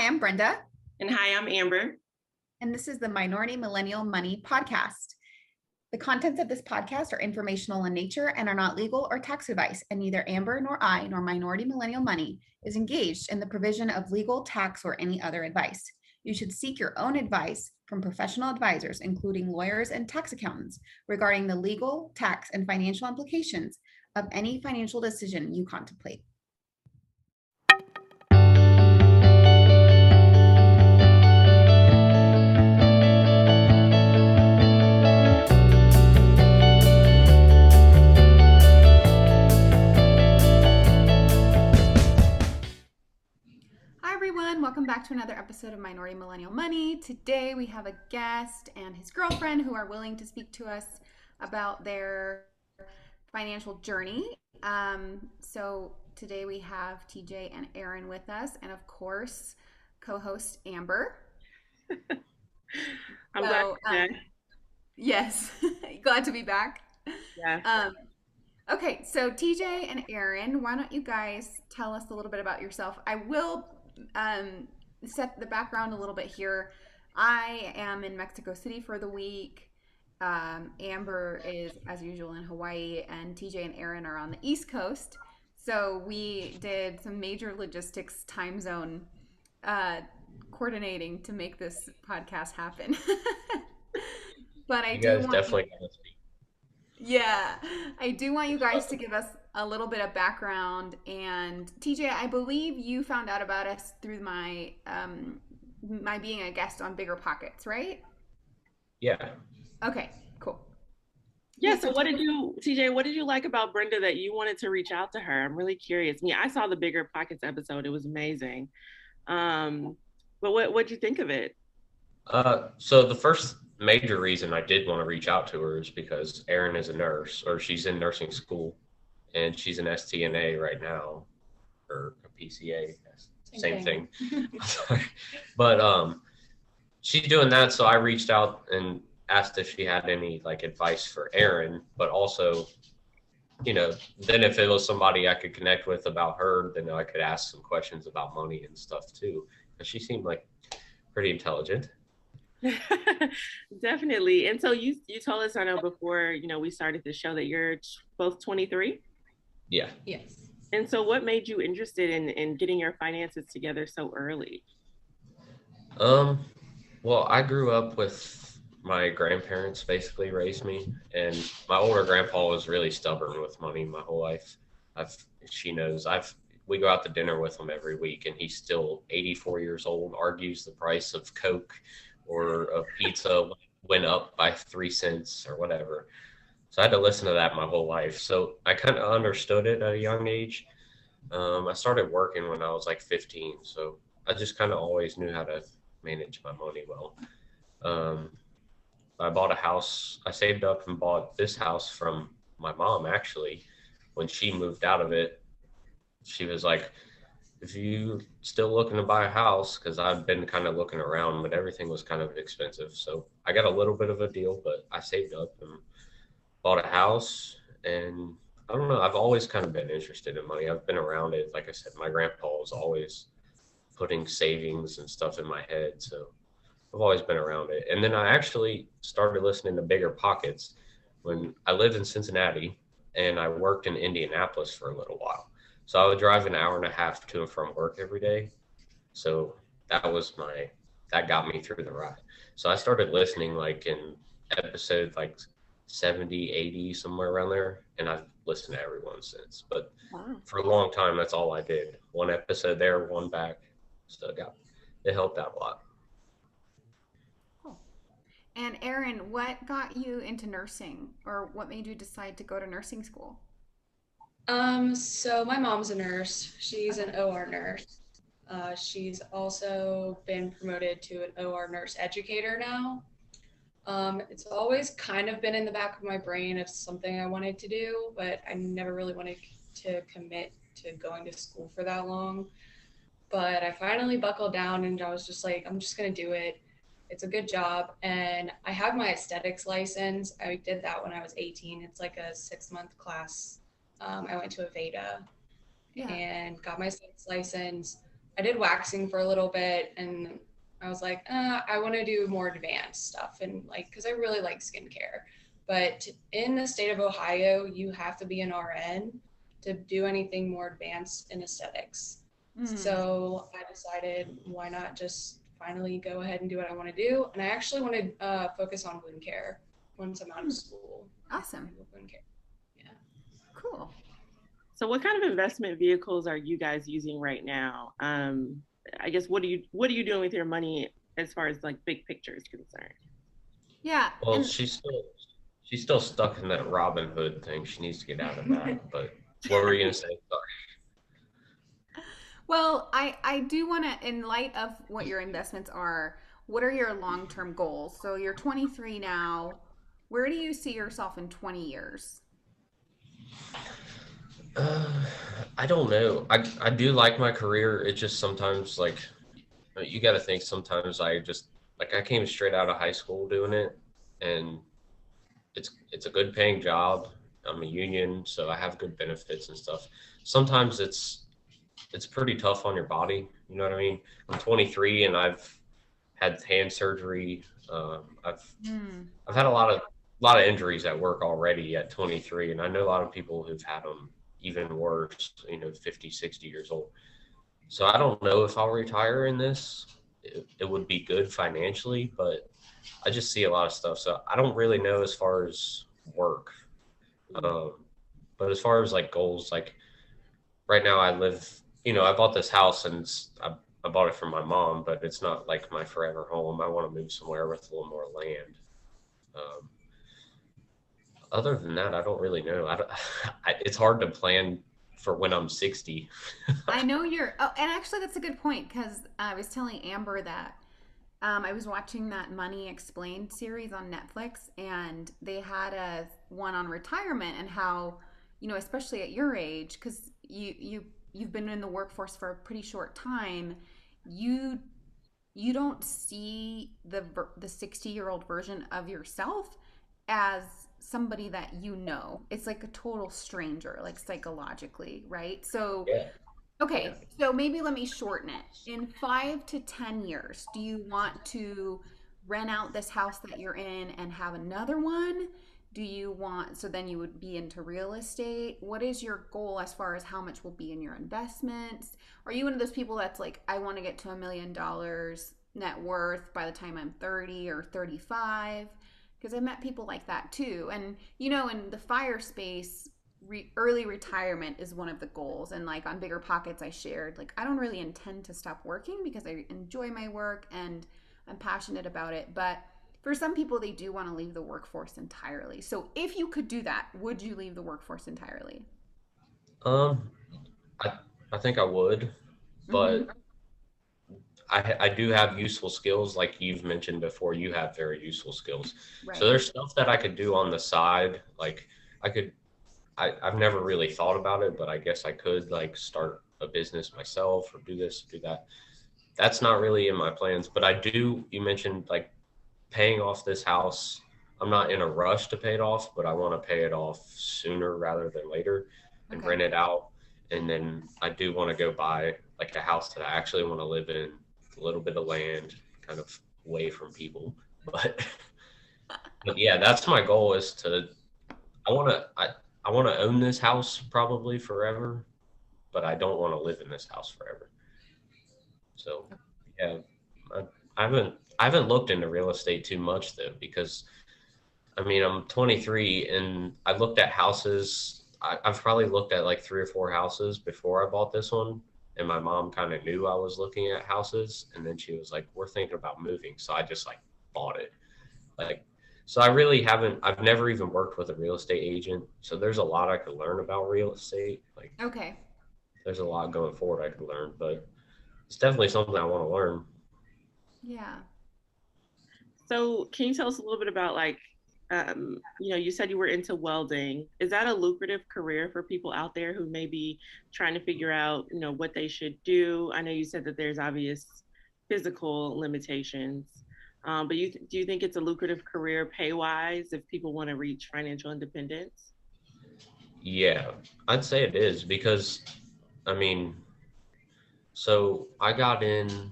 Hi, I'm Brenda. And hi, I'm Amber. And this is the Minority Millennial Money Podcast. The contents of this podcast are informational in nature and are not legal or tax advice, and neither Amber nor I nor Minority Millennial Money is engaged in the provision of legal, tax, or any other advice. You should seek your own advice from professional advisors, including lawyers and tax accountants, regarding the legal, tax, and financial implications of any financial decision you contemplate. Hi everyone, welcome back to another episode of Minority Millennial Money. Today we have a guest and his girlfriend who are willing to speak to us about their financial journey. So today we have TJ and Erin with us, and of course, co-host Amber. I'm glad to be back. Yes, glad to be back. Yeah. Okay, so TJ and Erin, why don't you guys tell us a little bit about yourself? I will set the background a little bit here. I am in Mexico City for the week. Amber is, as usual, in Hawaii, and TJ and Erin are on the East Coast. So we did some major logistics time zone coordinating to make this podcast happen. But I You do guys want definitely gotta speak. Yeah, I do want you guys to give us a little bit of background. And TJ, I believe you found out about us through my my being a guest on Bigger Pockets, right? Yeah. Okay, cool. Yeah. So what did you, TJ, what did you like about Brenda that you wanted to reach out to her? I'm really curious. I saw the Bigger Pockets episode. It was amazing. But what'd you think of it? So the first major reason I did want to reach out to her is because Erin is a nurse, or she's in nursing school, and she's an STNA right now, or a PCA. Same thing. But she's doing that, so I reached out and asked if she had any like advice for Erin, but also, then if it was somebody I could connect with about her, then I could ask some questions about money and stuff too, because she seemed like pretty intelligent. Definitely. And so you told us, I know before, we started the show that you're both 23. Yeah. Yes. And so what made you interested in getting your finances together so early? Well, I grew up with my grandparents basically raised me, and my older grandpa was really stubborn with money my whole life. She knows we go out to dinner with him every week, and he's still 84 years old, argues the price of Coke or a pizza went up by 3 cents or whatever. So I had to listen to that my whole life. So I kind of understood it at a young age. I started working when I was like 15, so I just kind of always knew how to manage my money well. Um, I bought a house. I saved up and bought this house from my mom actually. When she moved out of it, she was like, if you still looking to buy a house, because I've been kind of looking around, but everything was kind of expensive. So I got a little bit of a deal, but I saved up and bought a house. And I don't know, I've always kind of been interested in money. I've been around it. Like I said, my grandpa was always putting savings and stuff in my head. So I've always been around it. And then I actually started listening to Bigger Pockets when I lived in Cincinnati and I worked in Indianapolis for a little while. So I would drive an hour and a half to and from work every day. So that got me through the ride. So I started listening like in episode like 70, 80, somewhere around there. And I've listened to everyone since. But for a long time, that's all I did. One episode there, one back. So it helped out a lot. Cool. And Erin, what got you into nursing, or what made you decide to go to nursing school? So my mom's a nurse. She's an OR nurse. She's also been promoted to an OR nurse educator now. It's always kind of been in the back of my brain of something I wanted to do, but I never really wanted to commit to going to school for that long. But I finally buckled down and I was just like, I'm just going to do it. It's a good job. And I have my aesthetics license. I did that when I was 18. It's like a 6-month class. I went to Aveda and got my aesthetics license. I did waxing for a little bit, and I was like, I want to do more advanced stuff, and like, because I really like skincare. But in the state of Ohio, you have to be an RN to do anything more advanced in aesthetics. So I decided, why not just finally go ahead and do what I want to do? And I actually want to focus on wound care once I'm out of school. Awesome. Wound care. Yeah. Cool. So what kind of investment vehicles are you guys using right now? I guess what are you doing with your money as far as like big picture is concerned? Yeah. Well, And she's still stuck in that Robin Hood thing. She needs to get out of that. But what were you gonna say? Sorry. well, I do want to, in light of what your investments are, what are your long-term goals? So you're 23 now. Where do you see yourself in 20 years? Uh, I don't know. I do like my career. It just sometimes like you got to think. Sometimes I just like I came straight out of high school doing it, and it's a good paying job. I'm a union, so I have good benefits and stuff. Sometimes it's pretty tough on your body. You know what I mean? I'm 23 and I've had hand surgery. I've had a lot of injuries at work already at 23, and I know a lot of people who've had them even worse. 50, 60 years old. So I don't know if I'll retire in this. It would be good financially, but I just see a lot of stuff. So I don't really know as far as work. Um, but as far as like goals, like right now I live, I bought this house and I bought it from my mom, but it's not like my forever home. I want to move somewhere with a little more land. Um, Other than that, I don't really know. It's hard to plan for when I'm 60. I know you're. Oh, and actually, that's a good point because I was telling Amber that I was watching that Money Explained series on Netflix, and they had a one on retirement and how, especially at your age, because you've been in the workforce for a pretty short time, you you don't see the 60-year-old version of yourself as somebody that you know. It's like a total stranger, like psychologically, right? So Yeah. okay, so maybe let me shorten it. In 5 to 10 years, do you want to rent out this house that you're in and have another one? Do you want, so then you would be into real estate? What is your goal as far as how much will be in your investments? Are you one of those people that's like, I want to get to $1 million net worth by the time I'm 30 or 35? Because I met people like that too. And, in the fire space, early retirement is one of the goals. And like on Bigger Pockets, I shared like I don't really intend to stop working because I enjoy my work and I'm passionate about it. But for some people, they do want to leave the workforce entirely. So if you could do that, would you leave the workforce entirely? Um, I I think I would, Mm-hmm. but I do have useful skills like you've mentioned before. You have very useful skills. So Right. there's stuff that I could do on the side. Like I could I've never really thought about it, but I guess I could like start a business myself or do this, do that. That's not really in my plans, but I do. You mentioned like paying off this house. I'm not in a rush to pay it off, but I want to pay it off sooner rather than later and Okay. rent it out. And then I do want to go buy like a house that I actually want to live in, a little bit of land, kind of away from people. But but yeah, that's my goal is to I want to I want to own this house probably forever, but I don't want to live in this house forever. So yeah, I, I haven't looked into real estate too much though because I mean I'm 23 and I looked at houses. I've probably looked at like 3 or 4 houses before I bought this one, and my mom kind of knew I was looking at houses, and then she was like, "We're thinking about moving," so I just like bought it. Like, so I really haven't. I've never even worked with a real estate agent, so there's a lot I could learn about real estate. Like, Okay. there's a lot going forward I could learn, but it's definitely something I want to learn. Yeah. So can you tell us a little bit about like, you said you were into welding. Is that a lucrative career for people out there who may be trying to figure out, what they should do? I know you said that there's obvious physical limitations, but do you think it's a lucrative career pay wise if people want to reach financial independence? Yeah, I'd say it is because, I mean, So I got in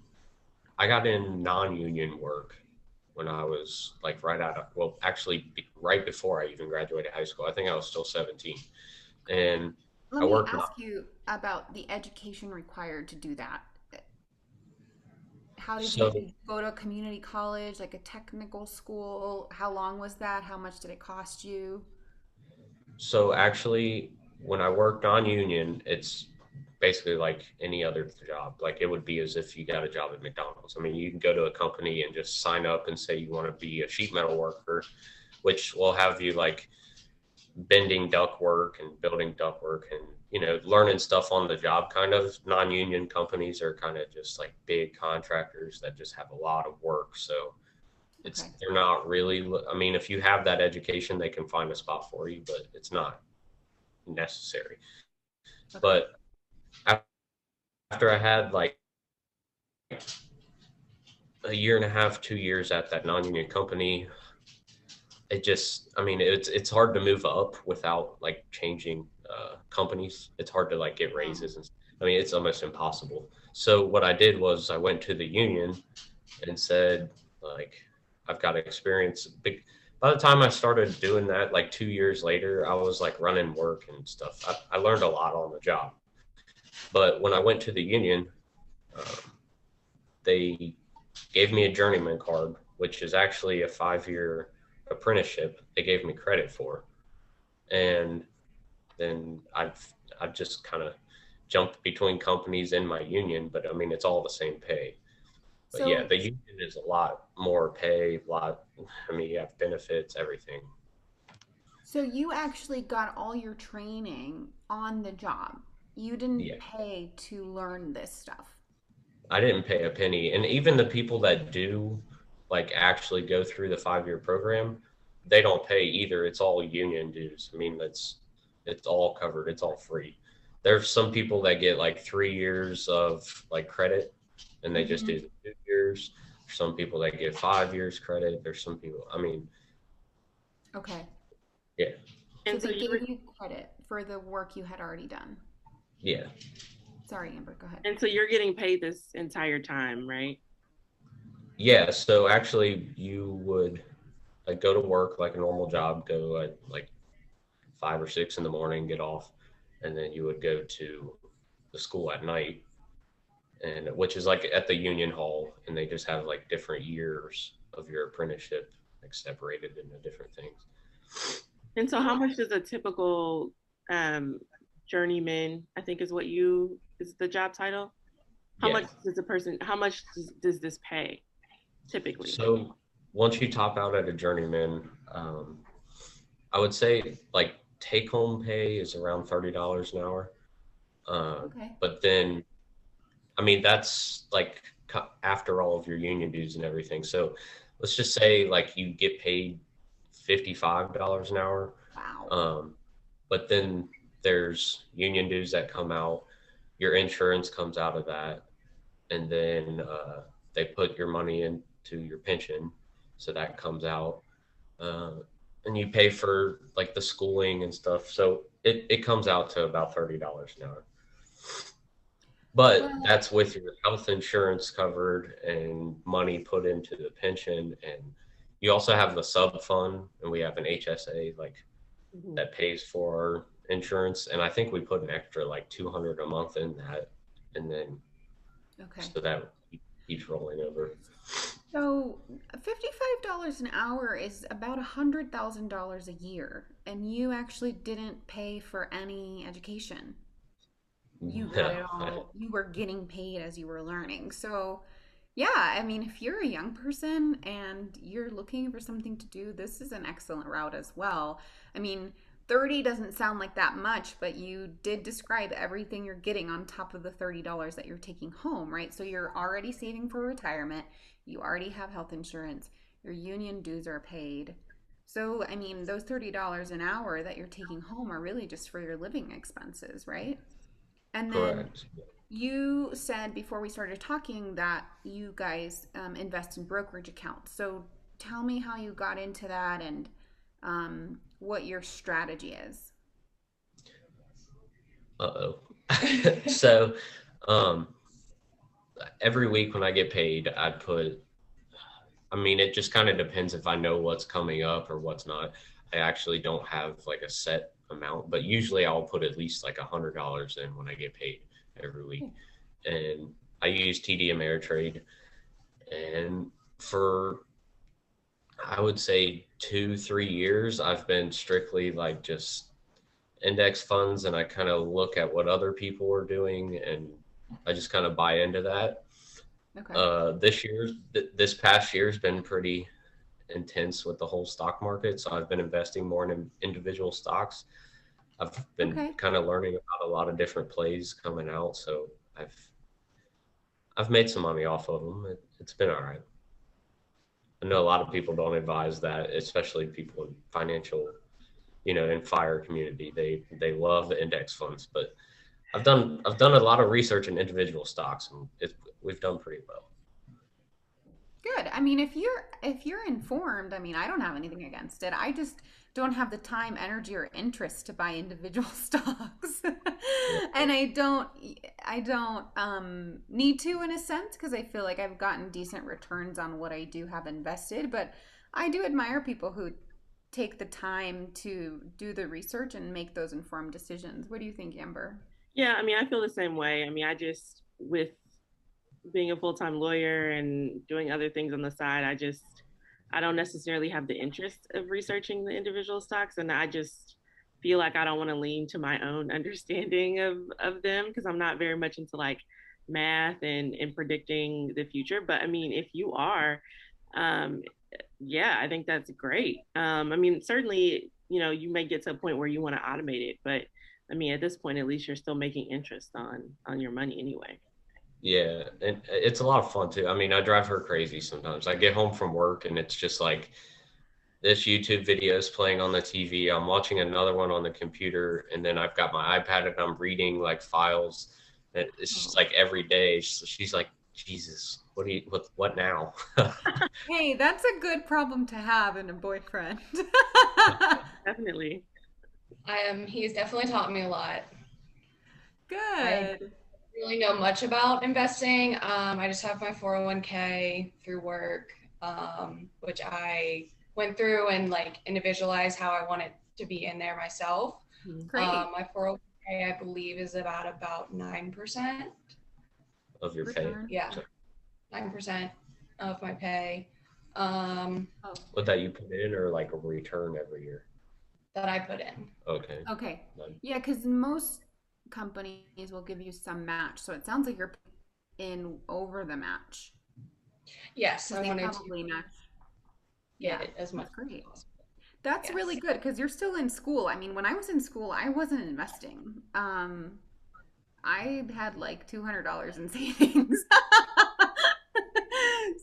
non-union work when I was like right out of, well, actually right before I even graduated high school. I think I was still 17. And Let I me worked, ask you about the education required to do that. How so, did you go to a community college, like a technical school? How long was that? How much did it cost you? so actually when I worked non-union, it's basically like any other job. Like it would be as if you got a job at McDonald's. I mean, you can go to a company and just sign up and say you want to be a sheet metal worker, which will have you like bending duct work and building duct work and learning stuff on the job. Kind of non-union companies are kind of just like big contractors that just have a lot of work, so Okay. they're not really, I mean, if you have that education they can find a spot for you, but it's not necessary. Okay. But after I had like a year and a half, 2 years at that non-union company, it just, I mean, it's hard to move up without like changing companies. It's hard to like get Oh. raises, and I mean it's almost impossible. So what I did was I went to the union and said, like, I've got experience. By the time I started doing that, like 2 years later, I was like running work and stuff. I learned a lot on the job. But when I went to the union, um, they gave me a journeyman card, which is actually a 5 year apprenticeship they gave me credit for. And then I've just kind of jumped between companies in my union, but I mean it's all the same pay. But yeah, So the union is a lot more pay, a lot. I mean, you have benefits, everything. so you actually got all your training on the job. You didn't Yeah, pay to learn this stuff. I didn't pay a penny, and even the people that do like actually go through the 5 year program, they don't pay either. It's all union dues. I mean, it's all covered. It's all free. There's some people that get like 3 years of like credit, and they just Hmm. do the 2 years. There's some people that get 5 years credit. There's some people. I mean, Okay. yeah, So And so they you gave were, you credit for the work you had already done. yeah, Sorry, Amber, go ahead. and so you're getting paid this entire time, right? yeah. So actually, you would like go to work like a normal job, go at like 5 or 6 in the morning, get off, and then you would go to the school at night, and which is like at the union hall, and they just have like different years of your apprenticeship like separated into different things. And so Oh, how much does a typical um, journeyman, I think is what you, is the job title? How Yeah. much does a person, how much does this pay typically? So once you top out at a journeyman, I would say like take home pay is around $30 an hour. okay. But then, I mean, that's like after all of your union dues and everything. So let's just say like you get paid $55 an hour. Wow. Um, but then there's union dues that come out, your insurance comes out of that, and then they put your money into your pension, so that comes out, uh, and you pay for like the schooling and stuff. So it comes out to about $30 an hour. But Well, that's with your health insurance covered and money put into the pension, and you also have the sub fund, and we have an HSA like Mhm. that pays for our insurance, and I think we put an extra like 200 a month in that, and then okay. so that keeps rolling over. So $55 an hour is about $100,000 a year, and you actually didn't pay for any education. You got it No, all. You were getting paid as you were learning. So, yeah, I mean, if you're a young person and you're looking for something to do, this is an excellent route as well. I mean, 30 doesn't sound like that much, but you did describe everything you're getting on top of the $30 that you're taking home, right? So you're already saving for retirement. You already have health insurance. Your union dues are paid. So, I mean, those $30 an hour that you're taking home are really just for your living expenses, right? And then correct. you said before we started talking that you guys invest in brokerage accounts. So tell me how you got into that and what your strategy is. Uh oh. So, um, every week when I get paid, I mean, it just kind of depends if I know what's coming up or what's not. I actually don't have like a set amount, but usually I'll put at least like $100 in when I get paid every week. And I use TD Ameritrade. And for, I would say 2, 3 years, I've been strictly like just index funds, and I kind of look at what other people are doing and I just kind of buy into that. Okay. This past year has been pretty intense with the whole stock market. So I've been investing more in individual stocks. I've been kind of learning about a lot of different plays coming out. So I've made some money off of them. It's been all right. I know a lot of people don't advise that, especially people in financial, in fire community. They love the index funds, but I've done a lot of research in individual stocks, and we've done pretty well. Good. I mean, if you're informed, I mean, I don't have anything against it. I just don't have the time, energy, or interest to buy individual stocks. And I don't need to, in a sense, because I feel like I've gotten decent returns on what I do have invested, but I do admire people who take the time to do the research and make those informed decisions. What do you think, Amber? Yeah, I mean, I feel the same way. I mean, I just, with being a full-time lawyer and doing other things on the side, I don't necessarily have the interest of researching the individual stocks, and I just feel like I don't want to lean to my own understanding of them, because I'm not very much into like math and predicting the future. But I mean, if you are, um, yeah, I think that's great. I mean, certainly, you may get to a point where you want to automate it, but I mean, at this point, at least you're still making interest on your money anyway. Yeah, and it's a lot of fun too. I mean, I drive her crazy sometimes. I get home from work and it's just like this YouTube video is playing on the TV. I'm watching another one on the computer, and then I've got my iPad and I'm reading like files. It's just like every day. She's like, Jesus, what now? Hey, that's a good problem to have in a boyfriend. Definitely. He's definitely taught me a lot. I Good. really know much about investing. I just have my 401k through work, which I went through and like individualized how I want it to be in there myself. Great. My 401k, I believe, is about 9%. Of your Return. pay. Yeah, 9% of my pay. What that you put in, or like a return every year? That I put in. Okay. Okay. Yeah, because most companies will give you some match. So it sounds like you're in over the match. Yes, I They wanted probably to match. get it as much That's great. as possible. That's Yes. really good because you're still in school. I mean, when I was in school, I wasn't investing. I had like $200 in savings.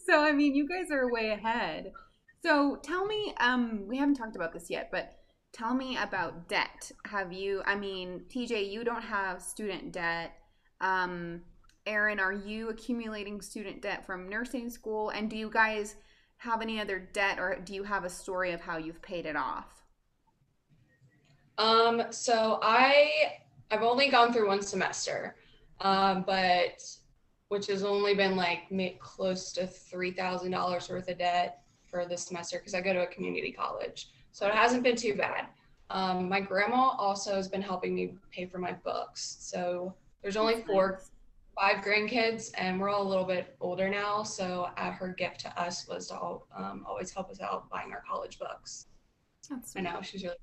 So, I mean, you guys are way ahead. So, tell me, we haven't talked about this yet, but tell me about debt. I mean, TJ, you don't have student debt. Um, Erin, are you accumulating student debt from nursing school? And do you guys have any other debt, or do you have a story of how you've paid it off? So I've only gone through one semester, but which has only been like close to $3,000 worth of debt for this semester because I go to a community college, so it hasn't been too bad. My grandma also has been helping me pay for my books. So there's only five grandkids, and we're all a little bit older now. So her gift to us was to always help us out buying our college books. I know she's really.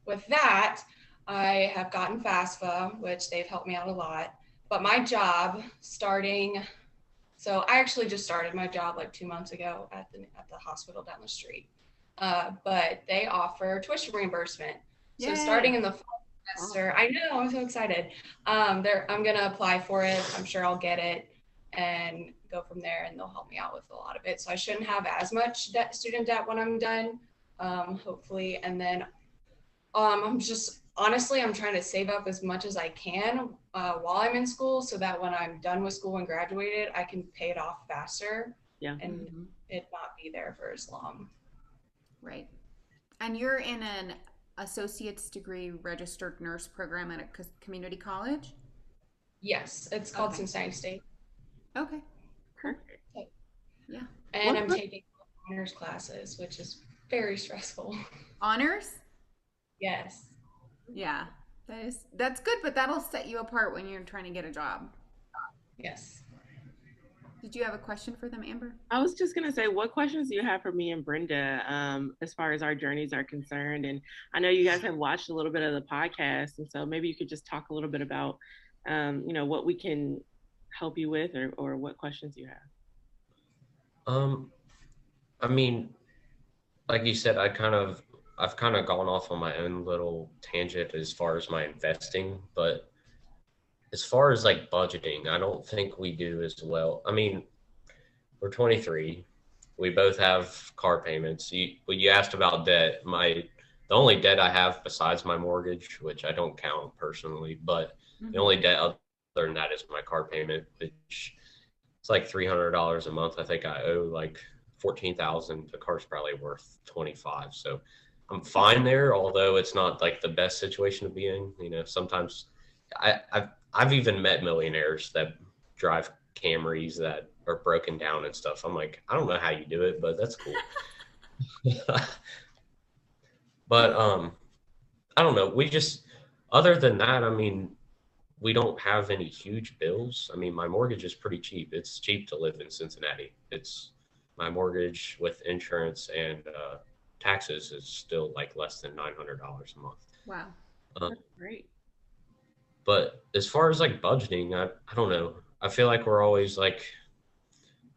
With that, I have gotten FAFSA, which they've helped me out a lot. But my job so I actually just started my job like 2 months ago at the hospital down the street. But they offer tuition reimbursement. So Yay. Starting in the fall semester, I know, I'm so excited. I'm gonna apply for it. I'm sure I'll get it and go from there, and they'll help me out with a lot of it. So I shouldn't have as much student debt when I'm done, hopefully. And then I'm trying to save up as much as I can while I'm in school, so that when I'm done with school and graduated, I can pay it off faster. Yeah. And it not be there for as long. Right. And you're in an associate's degree registered nurse program at a community college? Yes, it's called Okay. Cincinnati State. Okay. Perfect. Yeah. And What- I'm taking honors classes, which is very stressful. Honors? Yes. Yeah. That's good, but that'll set you apart when you're trying to get a job. Yes. Did you have a question for them, Amber? I was just gonna say, what questions do you have for me and Brenda, as far as our journeys are concerned? And I know you guys have watched a little bit of the podcast, and so maybe you could just talk a little bit about, what we can help you with, or what questions you have. I mean, like you said, I've kind of gone off on my own little tangent as far as my investing, but as far as like budgeting, I don't think we do as well. I mean, we're 23. We both have car payments. You asked about debt. The only debt I have besides my mortgage, which I don't count personally, but the only debt other than that is my car payment, which it's like $300 a month. I think I owe like 14,000. The car's probably worth 25. So I'm fine there, although it's not like the best situation to be in. You know, sometimes I've even met millionaires that drive Camrys that are broken down and stuff. I'm like, I don't know how you do it, but that's cool. But I don't know. Other than that, I mean, we don't have any huge bills. I mean, my mortgage is pretty cheap. It's cheap to live in Cincinnati. It's my mortgage with insurance and taxes is still like less than $900 a month. Wow. That's great. But as far as like budgeting, I don't know. I feel like we're always like,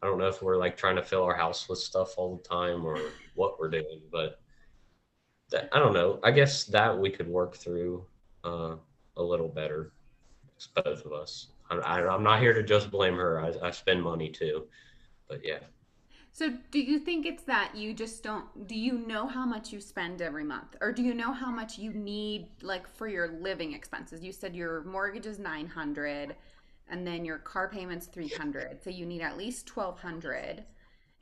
I don't know if we're like trying to fill our house with stuff all the time or what we're doing, but I don't know. I guess that we could work through a little better. It's both of us. I'm not here to just blame her. I spend money too, but yeah. So do you think it's that you just do you know how much you spend every month? Or do you know how much you need like for your living expenses? You said your mortgage is 900 and then your car payment's 300. So you need at least 1200.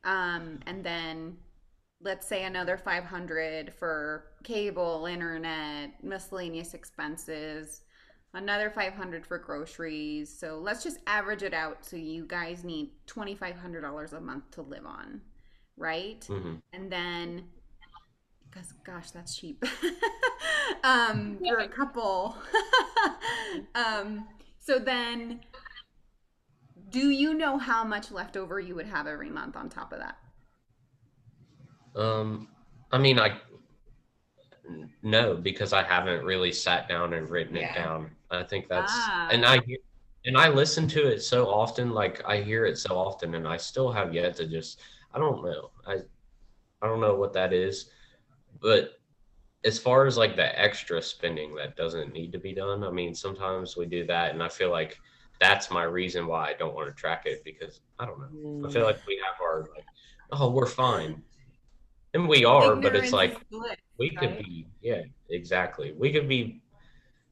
And then let's say another 500 for cable, internet, miscellaneous expenses, another 500 for groceries. So let's just average it out. So you guys need $2,500 a month to live on, right? Mm-hmm. And then, because gosh, that's cheap. For a couple. So then, do you know how much leftover you would have every month on top of that? I mean, no, because I haven't really sat down and written it down. I think that's, and I listen to it so often, like I hear it so often, and I still have yet to just, I don't know. I don't know what that is, but as far as like the extra spending that doesn't need to be done, I mean, sometimes we do that, and I feel like that's my reason why I don't want to track it because I don't know. I feel like we have our like, oh, we're fine, and we are, but it's Ignorance is like bliss, we could right? be, yeah, exactly. We could be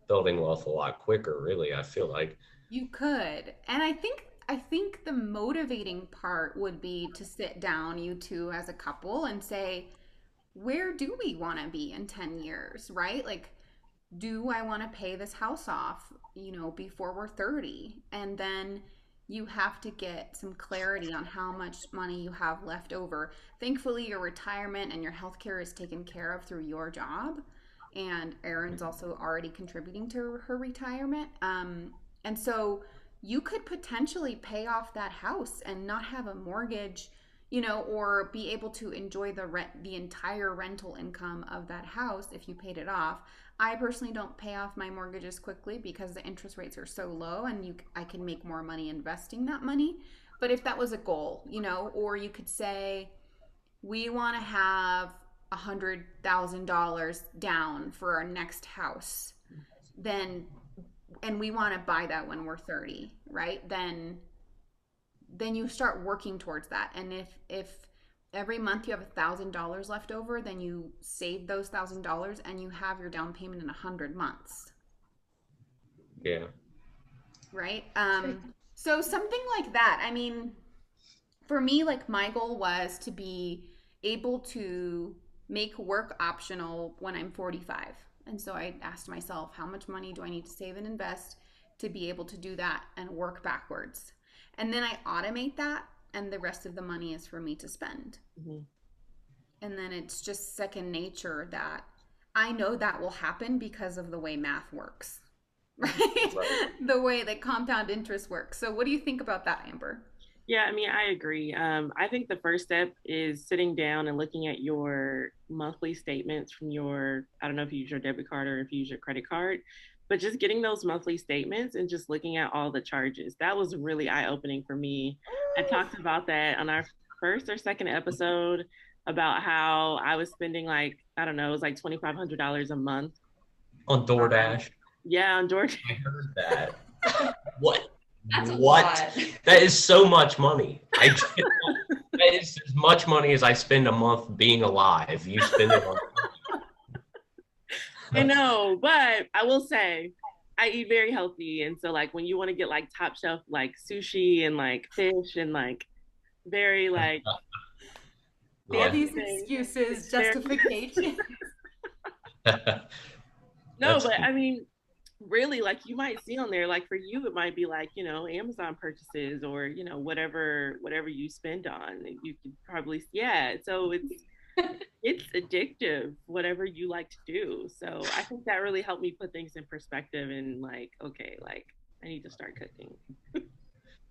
building wealth a lot quicker, really. I feel like, You could. And I think the motivating part would be to sit down, you two as a couple, and say, where do we want to be in 10 years, right? Like, do I want to pay this house off, before we're 30? And then you have to get some clarity on how much money you have left over. Thankfully, your retirement and your healthcare is taken care of through your job. And Erin's also already contributing to her retirement. And so you could potentially pay off that house and not have a mortgage, or be able to enjoy the entire rental income of that house if you paid it off. I personally don't pay off my mortgages quickly because the interest rates are so low, and I can make more money investing that money. But if that was a goal, or you could say we want to have $100,000 down for our next house, then and we want to buy that when we're 30, right? Then you start working towards that. And if every month you have $1,000 left over, then you save those $1,000 and you have your down payment in 100 months, yeah. right? So something like that. I mean, for me, like my goal was to be able to make work optional when I'm 45. And so I asked myself, how much money do I need to save and invest to be able to do that and work backwards. And then I automate that, and the rest of the money is for me to spend. Mm-hmm. And then it's just second nature that I know that will happen because of the way math works, right? The way that compound interest works. So what do you think about that, Amber? Yeah, I mean, I agree. I think the first step is sitting down and looking at your monthly statements from your, I don't know if you use your debit card or if you use your credit card, but just getting those monthly statements and just looking at all the charges. That was really eye-opening for me. I talked about that on our first or second episode about how I was spending like, I don't know, it was like $2,500 a month. On DoorDash? Yeah, on DoorDash. I heard that. What? That's a what? lot. That is so much money. That is as much money as I spend a month being alive. You spend it on. I know, but I will say I eat very healthy. And so like when you want to get like top shelf like sushi and like fish and like very like all these excuses, justifications. No, but I mean, really, like you might see on there, like for you, it might be like, you know, Amazon purchases or, you know, whatever you spend on. You could probably, yeah. So it's addictive, whatever you like to do. So I think that really helped me put things in perspective and like, okay, like I need to start cooking.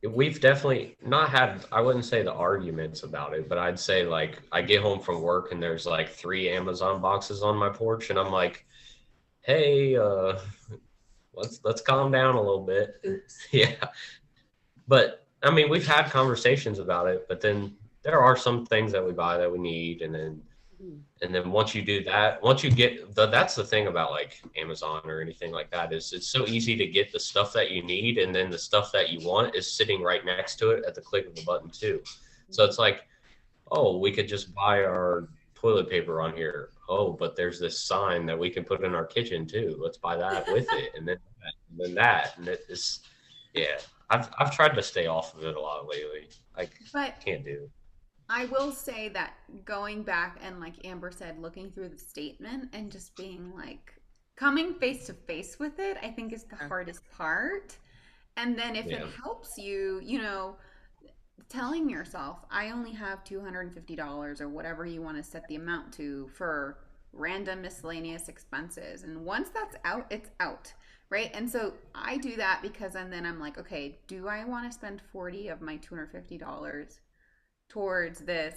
We've definitely not had, I wouldn't say the arguments about it, but I'd say like I get home from work and there's like 3 Amazon boxes on my porch and I'm like, hey, let's calm down a little bit. Oops. Yeah. But I mean, we've had conversations about it, but then there are some things that we buy that we need. And then once you do that, once you get that's the thing about like Amazon or anything like that is it's so easy to get the stuff that you need. And then the stuff that you want is sitting right next to it at the click of a button too. So it's like, oh, we could just buy our toilet paper on here. Oh, but there's this sign that we can put in our kitchen too. Let's buy that with it. And then that. And it is, yeah, I've tried to stay off of it a lot lately. I can't do. I will say that going back and like Amber said, looking through the statement and just being like coming face to face with it, I think is the hardest part. And then if it helps you, you know, telling yourself, I only have $250 or whatever you want to set the amount to for random miscellaneous expenses. And once that's out, it's out, right? And so I do that because, and then I'm like, okay, do I want to spend 40 of my $250 towards this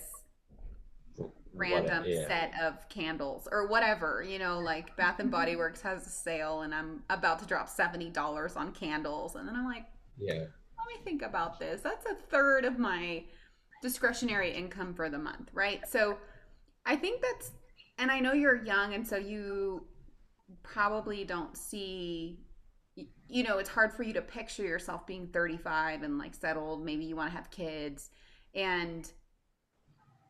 random set of candles or whatever, you know, like Bath and Body Works has a sale and I'm about to drop $70 on candles. And then I'm like, let me think about this. That's a third of my discretionary income for the month, right? So I think that's, and I know you're young and so you probably don't see, you know, it's hard for you to picture yourself being 35 and like settled. Maybe you want to have kids. And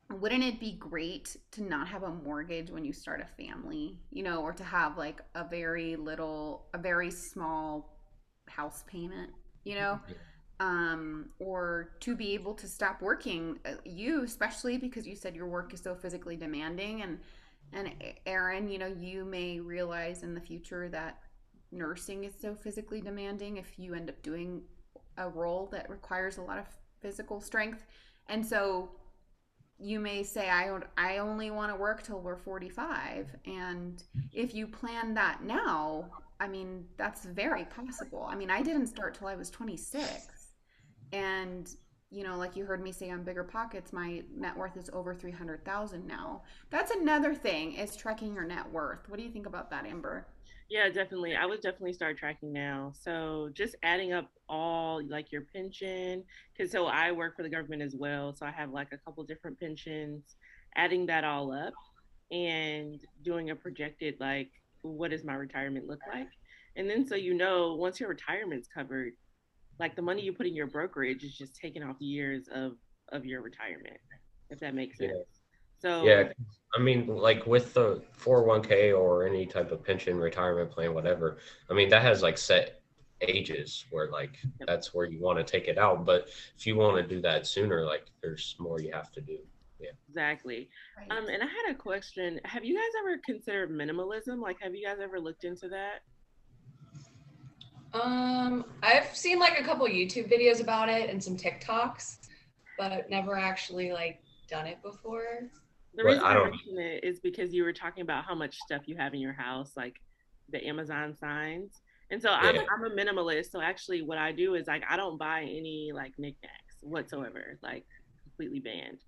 wouldn't it be great to not have a mortgage when you start a family, you know, or to have like a very small house payment, you know? Or to be able to stop working, you especially because you said your work is so physically demanding, and Erin, you know, you may realize in the future that nursing is so physically demanding if you end up doing a role that requires a lot of physical strength. And so you may say, I only want to work till we're 45. And if you plan that now, I mean, that's very possible. I mean, I didn't start till I was 26. And, you know, like you heard me say on Bigger Pockets, my net worth is over 300,000 now. That's another thing, is tracking your net worth. What do you think about that, Amber? Yeah, definitely. I would definitely start tracking now. So just adding up all like your pension, because so I work for the government as well. So I have like a couple different pensions, adding that all up and doing a projected like, what does my retirement look like? And then so you know, once your retirement's covered, like the money you put in your brokerage is just taking off years of your retirement, if that makes sense. So yeah, I mean, like with the 401k or any type of pension, retirement plan, whatever, I mean, that has like set ages where like that's where you want to take it out. But if you want to do that sooner, like there's more you have to do. Yeah, exactly. Right. And I had a question. Have you guys ever considered minimalism? Like, have you guys ever looked into that? I've seen like a couple YouTube videos about it and some TikToks, but I've never actually like done it before. The What, reason I I don't. mention it is because you were talking about how much stuff you have in your house, like the Amazon signs. And so I'm Yeah. I'm a minimalist. So actually what I do is like I don't buy any like knickknacks whatsoever, like completely banned.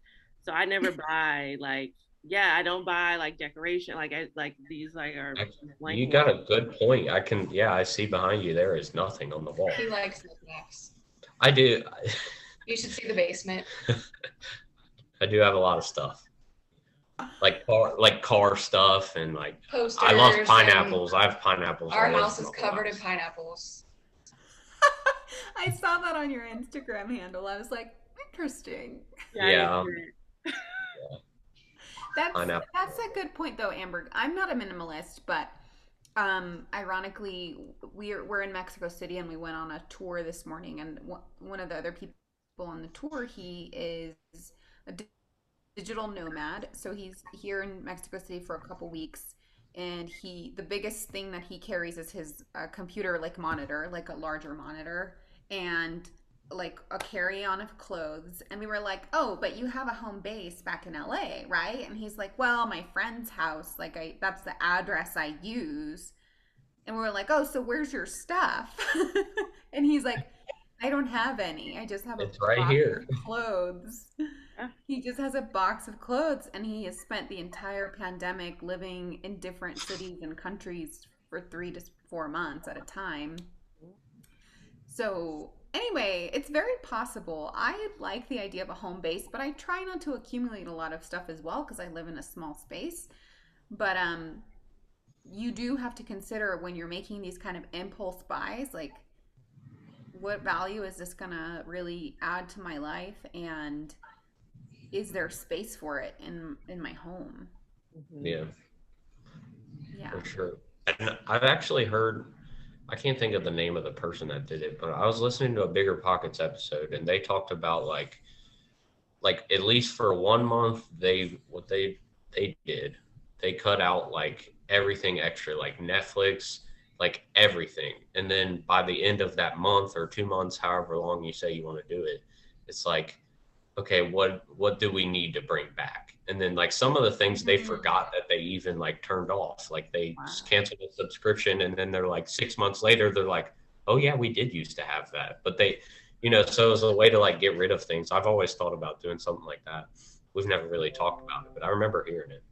So I never buy like yeah, I don't buy like decoration like I like these like are blank You got walls. a good point. Yeah, I see behind you there is nothing on the wall. He likes knickknacks. I do. You should see the basement. I do have a lot of stuff. Like car stuff and like Posters. I love and pineapples. I have pineapples. Our all over house is my covered in house. pineapples. I saw that on your Instagram handle. I was like, interesting. Yeah, pineapple. That's a good point though, Amber. I'm not a minimalist, but ironically, we're in Mexico City and we went on a tour this morning, and one of the other people on the tour, he is a digital nomad, so he's here in Mexico City for a couple weeks, and the biggest thing that he carries is his computer like monitor, like a larger monitor, and like a carry-on of clothes. And we were like, oh, but you have a home base back in LA, right? And he's like, well, my friend's house, like that's the address I use. And we were like, oh, so where's your stuff? And he's like, I don't have any, I just have a It's right box here. of clothes. He just has a box of clothes, and he has spent the entire pandemic living in different cities and countries for 3 to 4 months at a time. So anyway, it's very possible. I like the idea of a home base, but I try not to accumulate a lot of stuff as well because I live in a small space. But you do have to consider when you're making these kind of impulse buys, like what value is this gonna really add to my life, and is there space for it in my home? Yeah, Yeah. for sure. And I've actually heard. I can't think of the name of the person that did it, but I was listening to a Bigger Pockets episode, and they talked about like at least for 1 month they did, they cut out like everything extra, like Netflix, like everything, and then by the end of that month or 2 months, however long you say you want to do it, it's like, okay, what do we need to bring back? And then like some of the things they forgot that they even like turned off, like they just canceled the subscription, and then they're like 6 months later they're like, oh yeah, we did used to have that, but they, so as a way to like get rid of things. I've always thought about doing something like that. We've never really talked about it, but I remember hearing it.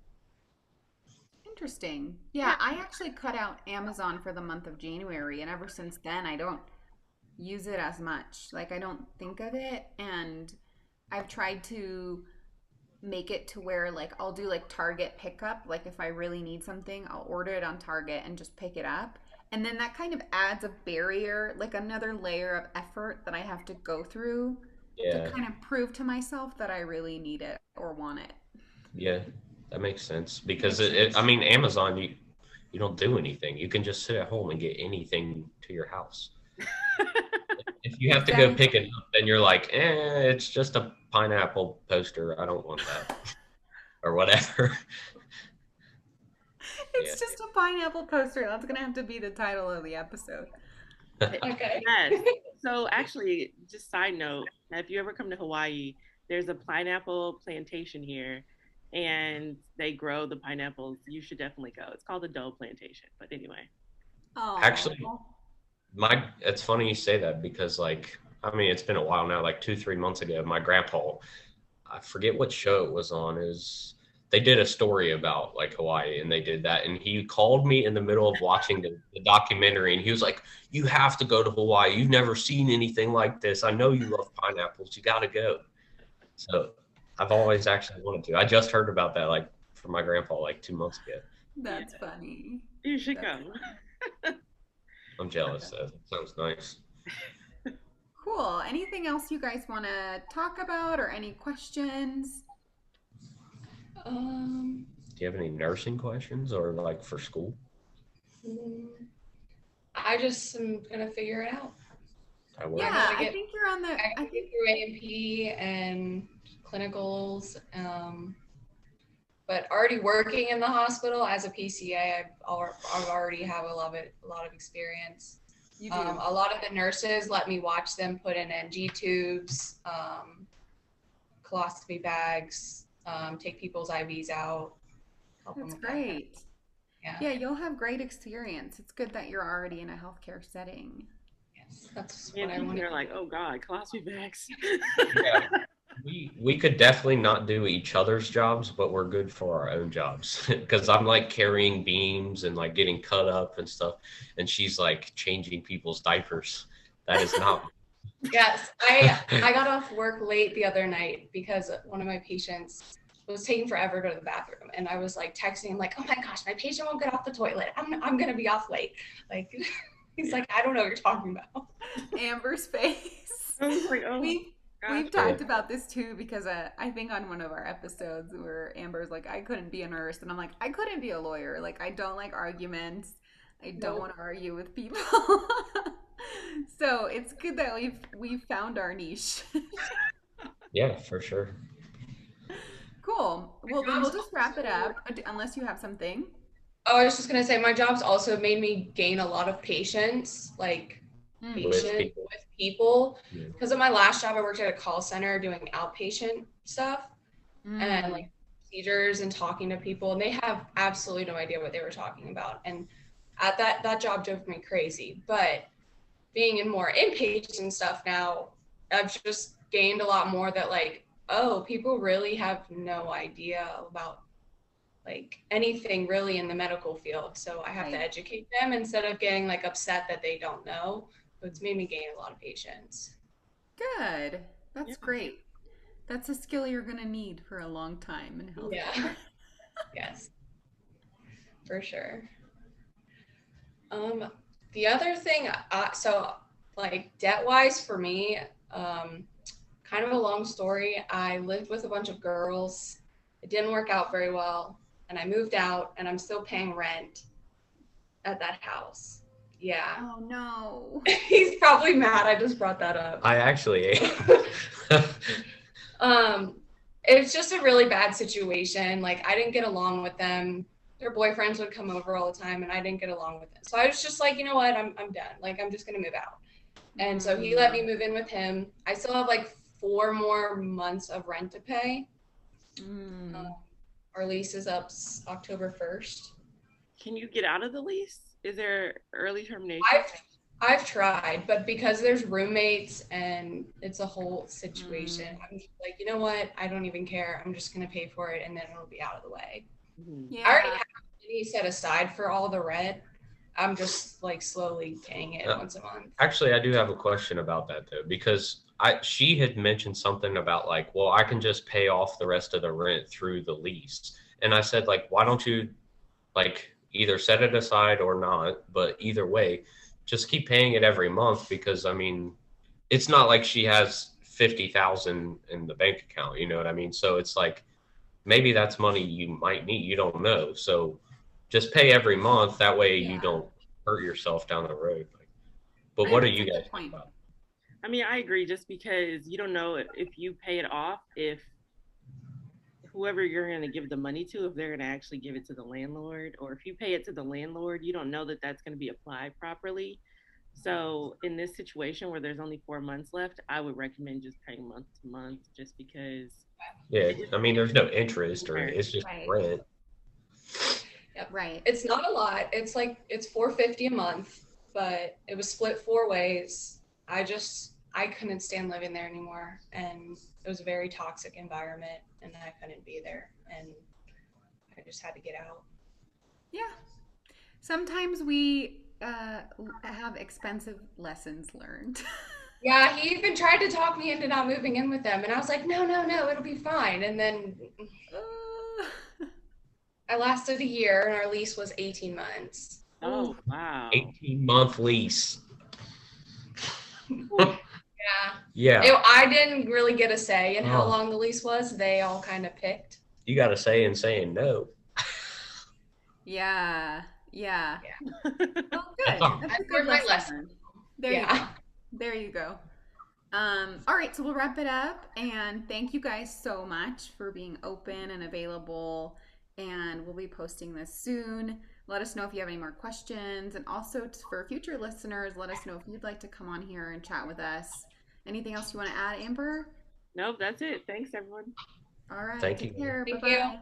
Interesting. Yeah, I actually cut out Amazon for the month of January, and ever since then I don't use it as much. Like I don't think of it, and I've tried to make it to where like I'll do like Target pickup. Like if I really need something, I'll order it on Target and just pick it up. And then that kind of adds a barrier, like another layer of effort that I have to go through to Yeah, kind of prove to myself that I really need it or want it. yeah, that makes sense because I mean, Amazon, you don't do anything. You can just sit at home and get anything to your house. If you have to go pick it up, then you're like, it's just a pineapple poster. I don't want that, or whatever. It's just a pineapple poster. That's gonna have to be the title of the episode. Okay. Yes. So actually, just side note, if you ever come to Hawaii, there's a pineapple plantation here, and they grow the pineapples. You should definitely go. It's called the Doe Plantation. But anyway. Oh, Actually, it's funny you say that because like, I mean, it's been a while now, like 2-3 months ago, my grandpa, I forget what show it was on, they did a story about like Hawaii, and they did that, and he called me in the middle of watching the documentary, and he was like, you have to go to Hawaii. You've never seen anything like this. I know you love pineapples. You got to go. So I've always actually wanted to. I just heard about that like from my grandpa like 2 months ago. that's funny. You should That's go. I'm jealous though. That sounds nice. Cool. Anything else you guys want to talk about, or any questions? Um, Do you have any nursing questions or like for school? I just am gonna figure it out. I will. Yeah, gotta I get- think you're on the. I I can get think through A&P and clinicals, but already working in the hospital as a PCA, I already have a lot of experience. You do. A lot of the nurses let me watch them put in NG tubes, colostomy bags, take people's IVs out, help them That's with that kind of- great. Yeah. Yeah, you'll have great experience. It's good that you're already in a healthcare setting. Yes, that's And what I people want. are like, oh God, colostomy bags. Yeah. We could definitely not do each other's jobs, but we're good for our own jobs. Because I'm like carrying beams and like getting cut up and stuff, and she's like changing people's diapers. That is not. Yes, I got off work late the other night because one of my patients was taking forever to go to the bathroom, and I was like texting him like, "Oh my gosh, my patient won't get off the toilet. I'm gonna be off late." Like, he's like, "I don't know what you're talking about." Amber's face. I was like, oh We've talked about this too because I think on one of our episodes where Amber's like, I couldn't be a nurse, and I'm like, I couldn't be a lawyer. Like, I don't like arguments. I don't want to argue with people. So it's good that we've found our niche. Yeah, for sure. Cool. Well, then we'll just wrap it up unless you have something. Oh, I was just gonna say my job's also made me gain a lot of patience, like patient with people. Yeah. Because of my last job, I worked at a call center doing outpatient stuff and like procedures and talking to people, and they have absolutely no idea what they were talking about. And at that job drove me crazy. But being in more inpatient stuff now, I've just gained a lot more that like, oh, people really have no idea about like anything really in the medical field. So I have to educate them instead of getting like upset that they don't know. So it's made me gain a lot of patience. Good. That's great. That's a skill you're going to need for a long time in healthcare. Yeah. Yes. For sure. The other thing, so like debt-wise for me, kind of a long story. I lived with a bunch of girls. It didn't work out very well, and I moved out, and I'm still paying rent at that house. Yeah. Oh no. He's probably mad I just brought that up. I actually. It's just a really bad situation. Like I didn't get along with them. Their boyfriends would come over all the time, and I didn't get along with them. So I was just like, you know what? I'm done. Like I'm just gonna move out. And so he let me move in with him. I still have like 4 more months of rent to pay. Our lease is up October 1st. Can you get out of the lease? Is there early termination? I've tried, but because there's roommates and it's a whole situation, I'm just like, you know what? I don't even care. I'm just gonna pay for it, and then it'll be out of the way. Yeah. I already have money set aside for all the rent. I'm just like slowly paying it once a month. Actually, I do have a question about that though, because she had mentioned something about like, well, I can just pay off the rest of the rent through the lease. And I said, like, why don't you like either set it aside or not? But either way, just keep paying it every month, because I mean, it's not like she has 50,000 in the bank account, you know what I mean? So it's like maybe that's money you might need, you don't know. So just pay every month, that way you don't hurt yourself down the road. But what do you guys think about? I mean, I agree, just because you don't know if you pay it off, if whoever you're going to give the money to, if they're going to actually give it to the landlord, or if you pay it to the landlord, you don't know that that's going to be applied properly. So in this situation where there's only 4 months left, I would recommend just paying month to month, just because. Yeah, I mean, there's no interest or it's just rent. Yep. Right. It's not a lot. It's $450 a month, but it was split 4 ways. I couldn't stand living there anymore, and it was a very toxic environment, and I couldn't be there, and I just had to get out. Yeah. Sometimes we have expensive lessons learned. Yeah, he even tried to talk me into not moving in with them, and I was like, no, it'll be fine. And then I lasted a year, and our lease was 18 months. Oh, wow. 18-month lease. Yeah. Yeah. I didn't really get a say in how long the lease was. They all kind of picked. You got a say in saying no. Yeah. Well, good. That's a good learned my lesson. There you go. All right, so we'll wrap it up, and thank you guys so much for being open and available, and we'll be posting this soon. Let us know if you have any more questions. And also for future listeners, let us know if you'd like to come on here and chat with us. Anything else you want to add, Amber? Nope, that's it. Thanks, everyone. All right. Thank Take you. care. Thank Bye-bye. you.